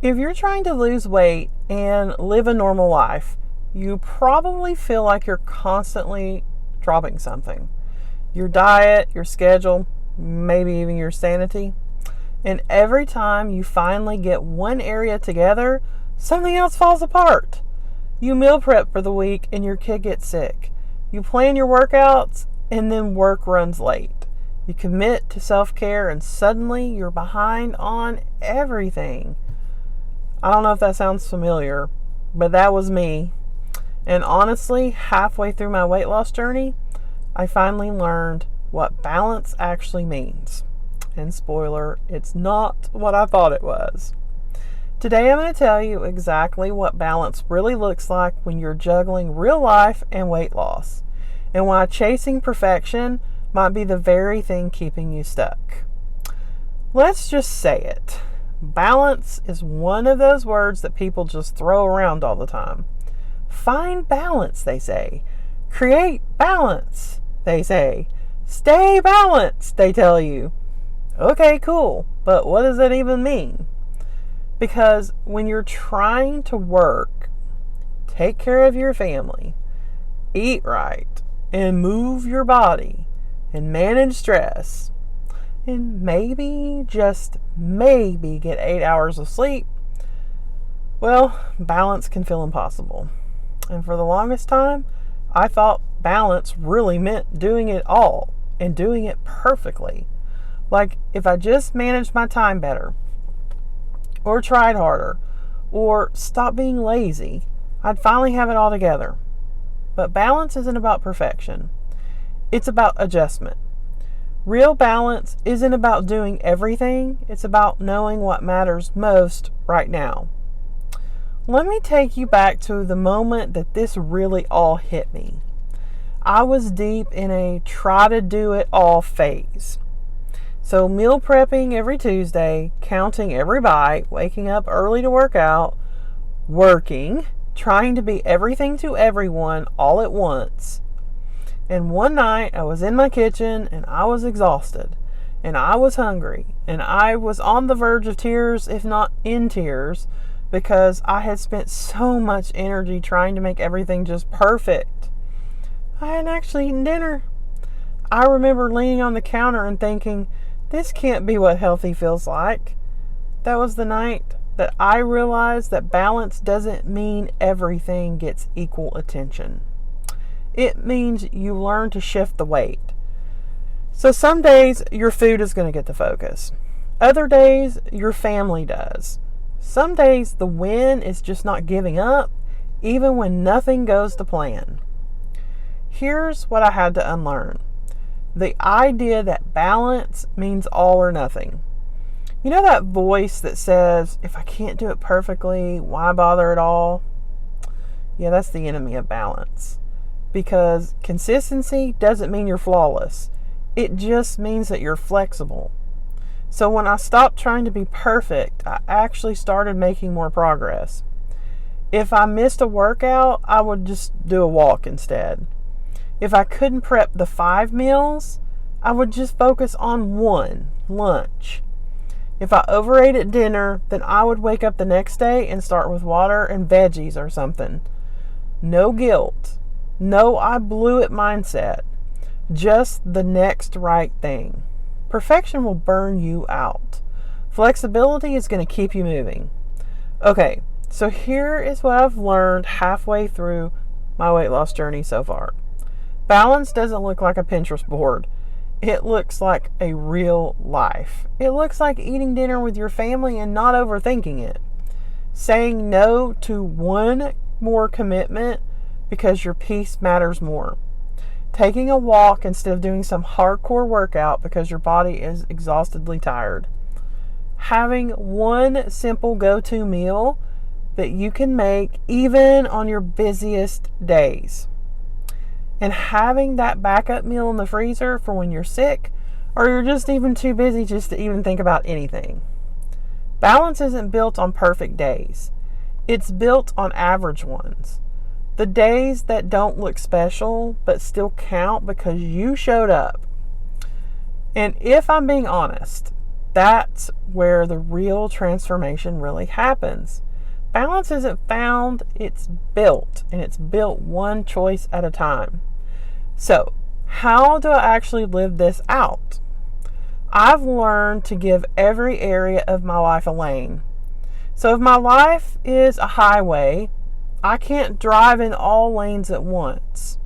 If you're trying to lose weight and live a normal life, you probably feel like you're constantly dropping something. Your diet, your schedule, maybe even your sanity. And every time you finally get one area together, something else falls apart. You meal prep for the week and your kid gets sick. You plan your workouts and then work runs late. You commit to self-care and suddenly you're behind on everything. I don't know if that sounds familiar, but that was me. And honestly, halfway through my weight loss journey, I finally learned what balance actually means. And spoiler, it's not what I thought it was. Today I'm going to tell you exactly what balance really looks like when you're juggling real life and weight loss, and why chasing perfection might be the very thing keeping you stuck. Let's just say it. Balance is one of those words that people just throw around all the time. Find balance, they say. Create balance, they say. Stay balanced, they tell you. Okay, cool, but what does that even mean? Because when you're trying to work, take care of your family, eat right, and move your body, and manage stress, and maybe, just maybe, get 8 hours of sleep, well, balance can feel impossible. And for the longest time, I thought balance really meant doing it all and doing it perfectly. Like if I just managed my time better, or tried harder, or stopped being lazy, I'd finally have it all together. But balance isn't about perfection. It's about adjustment. Real balance isn't about doing everything. It's about knowing what matters most right now. Let me take you back to the moment that this really all hit me. I was deep in a try to do it all phase. So meal prepping every Tuesday, counting every bite, waking up early to work out, working, trying to be everything to everyone all at once. And one night I was in my kitchen and I was exhausted and I was hungry and I was on the verge of tears, if not in tears, because I had spent so much energy trying to make everything just perfect. I hadn't actually eaten dinner. I remember leaning on the counter and thinking, this can't be what healthy feels like. That was the night that I realized that balance doesn't mean everything gets equal attention. It means you learn to shift the weight. So some days your food is going to get the focus. Other days your family does. Some days the win is just not giving up, even when nothing goes to plan. Here's what I had to unlearn. The idea that balance means all or nothing. You know that voice that says, if I can't do it perfectly, why bother at all? Yeah, that's the enemy of balance. Because consistency doesn't mean you're flawless. It just means that you're flexible. So when I stopped trying to be perfect, I actually started making more progress. If I missed a workout, I would just do a walk instead. If I couldn't prep the 5 meals, I would just focus on one, lunch. If I overate at dinner, then I would wake up the next day and start with water and veggies or something. No guilt. No I blew it mindset. Just the next right thing. Perfection will burn you out. Flexibility is going to keep you moving. Okay, so here is what I've learned halfway through my weight loss journey so far. Balance doesn't look like a Pinterest board. It looks like a real life. It looks like eating dinner with your family and not overthinking it. Saying no to one more commitment because your peace matters more. Taking a walk instead of doing some hardcore workout because your body is exhaustedly tired. Having one simple go-to meal that you can make even on your busiest days. And having that backup meal in the freezer for when you're sick or you're just even too busy just to even think about anything. Balance isn't built on perfect days. It's built on average ones. The days that don't look special but still count because you showed up. And if I'm being honest, That's where the real transformation really happens. Balance isn't found, it's built, and it's built one choice at a time. So, how do I actually live this out? I've learned to give every area of my life a lane. So if my life is a highway, I can't drive in all lanes at once.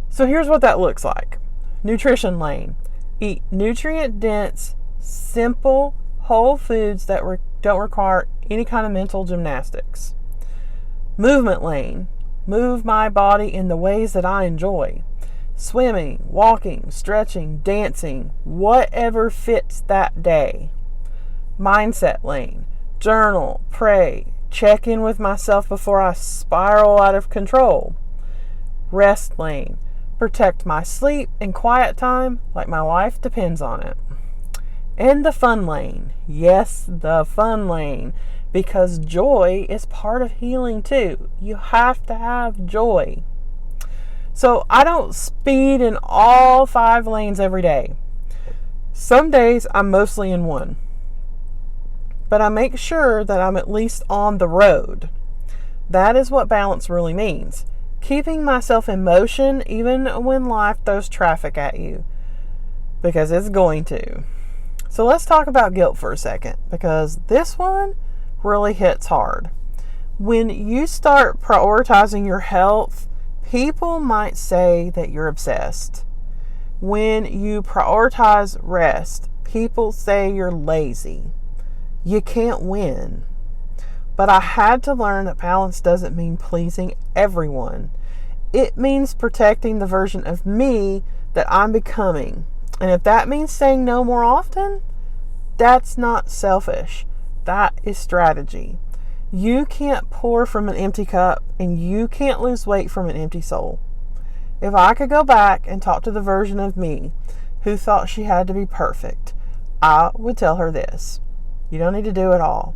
So here's what that looks like. Nutrition lane. Eat nutrient-dense, simple, whole foods that don't require any kind of mental gymnastics. Movement lane. Move my body in the ways that I enjoy. Swimming, walking, stretching, dancing, whatever fits that day. Mindset lane. Journal, pray, check in with myself before I spiral out of control. Rest lane. Protect my sleep and quiet time like my life depends on it. And the fun lane. Yes, the fun lane. Because joy is part of healing too. You have to have joy. So I don't speed in all 5 lanes every day. Some days I'm mostly in one. But I make sure that I'm at least on the road. That is what balance really means. Keeping myself in motion even when life throws traffic at you. Because it's going to. So let's talk about guilt for a second. Because this one really hits hard. When you start prioritizing your health, people might say that you're obsessed. When you prioritize rest, people say you're lazy. You can't win. But I had to learn that balance doesn't mean pleasing everyone. It means protecting the version of me that I'm becoming. And if that means saying no more often, that's not selfish. That is strategy. You can't pour from an empty cup, and you can't lose weight from an empty soul. If I could go back and talk to the version of me who thought she had to be perfect, I would tell her this. You don't need to do it all.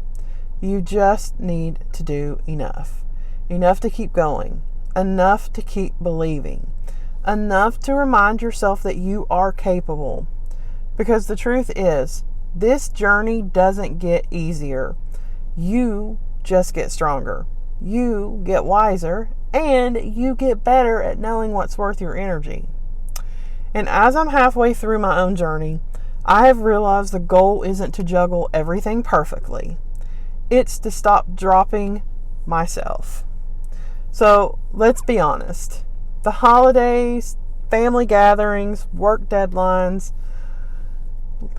You just need to do enough. Enough to keep going. Enough to keep believing. Enough to remind yourself that you are capable. Because the truth is, this journey doesn't get easier. You just get stronger. You get wiser, and you get better at knowing what's worth your energy. And as I'm halfway through my own journey, I have realized the goal isn't to juggle everything perfectly. It's to stop dropping myself. So let's be honest. The holidays, family gatherings, work deadlines,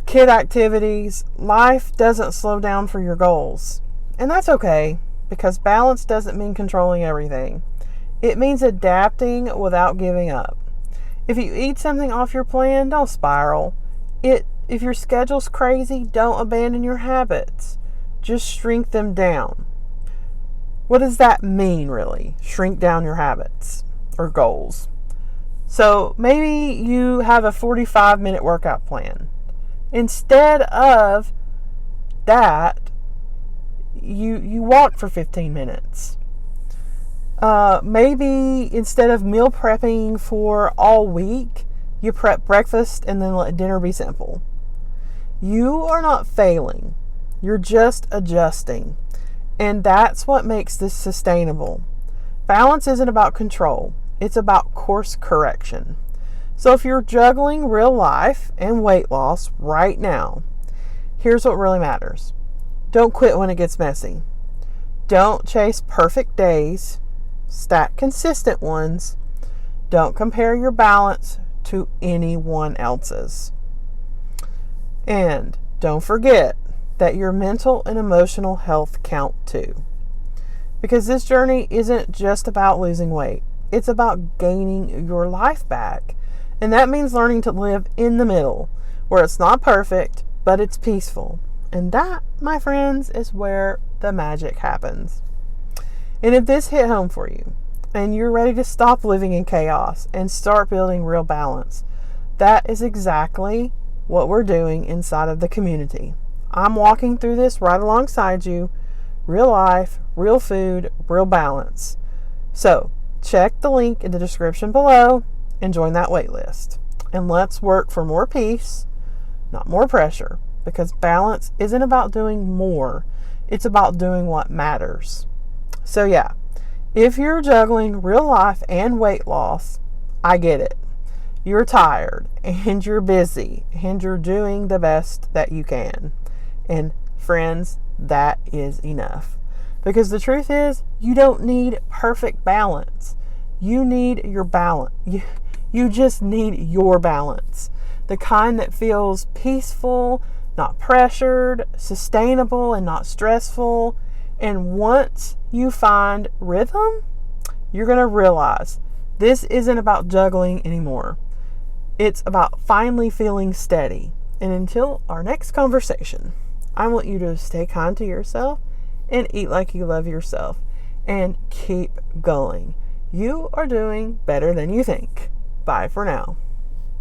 kid activities, life doesn't slow down for your goals. And that's okay, because balance doesn't mean controlling everything. It means adapting without giving up. If you eat something off your plan, don't spiral. If your schedule's crazy, don't abandon your habits. Just shrink them down. What does that mean, really? Shrink down your habits or goals. So maybe you have a 45-minute workout plan. Instead of that, you walk for 15 minutes. Maybe instead of meal prepping for all week, you prep breakfast and then let dinner be simple. You are not failing. You're just adjusting. And that's what makes this sustainable. Balance isn't about control. It's about course correction. So if you're juggling real life and weight loss right now, here's what really matters. Don't quit when it gets messy. Don't chase perfect days. Stack consistent ones. Don't compare your balance to anyone else's. And don't forget that your mental and emotional health count too. Because this journey isn't just about losing weight. It's about gaining your life back. And that means learning to live in the middle, where it's not perfect, but it's peaceful. And that, my friends, is where the magic happens. And if this hit home for you, and you're ready to stop living in chaos and start building real balance, that is exactly what we're doing inside of the community. I'm walking through this right alongside you. Real life, real food, real balance. So check the link in the description below and join that waitlist. And let's work for more peace, not more pressure. because balance isn't about doing more. It's about doing what matters. So yeah, if you're juggling real life and weight loss, I get it. You're tired and you're busy and you're doing the best that you can. And friends, that is enough. Because the truth is, you don't need perfect balance. You need your balance. You just need your balance. The kind that feels peaceful, not pressured, sustainable and not stressful. And once you find rhythm, you're going to realize this isn't about juggling anymore. It's about finally feeling steady. And until our next conversation, I want you to stay kind to yourself and eat like you love yourself and keep going. You are doing better than you think. Bye for now.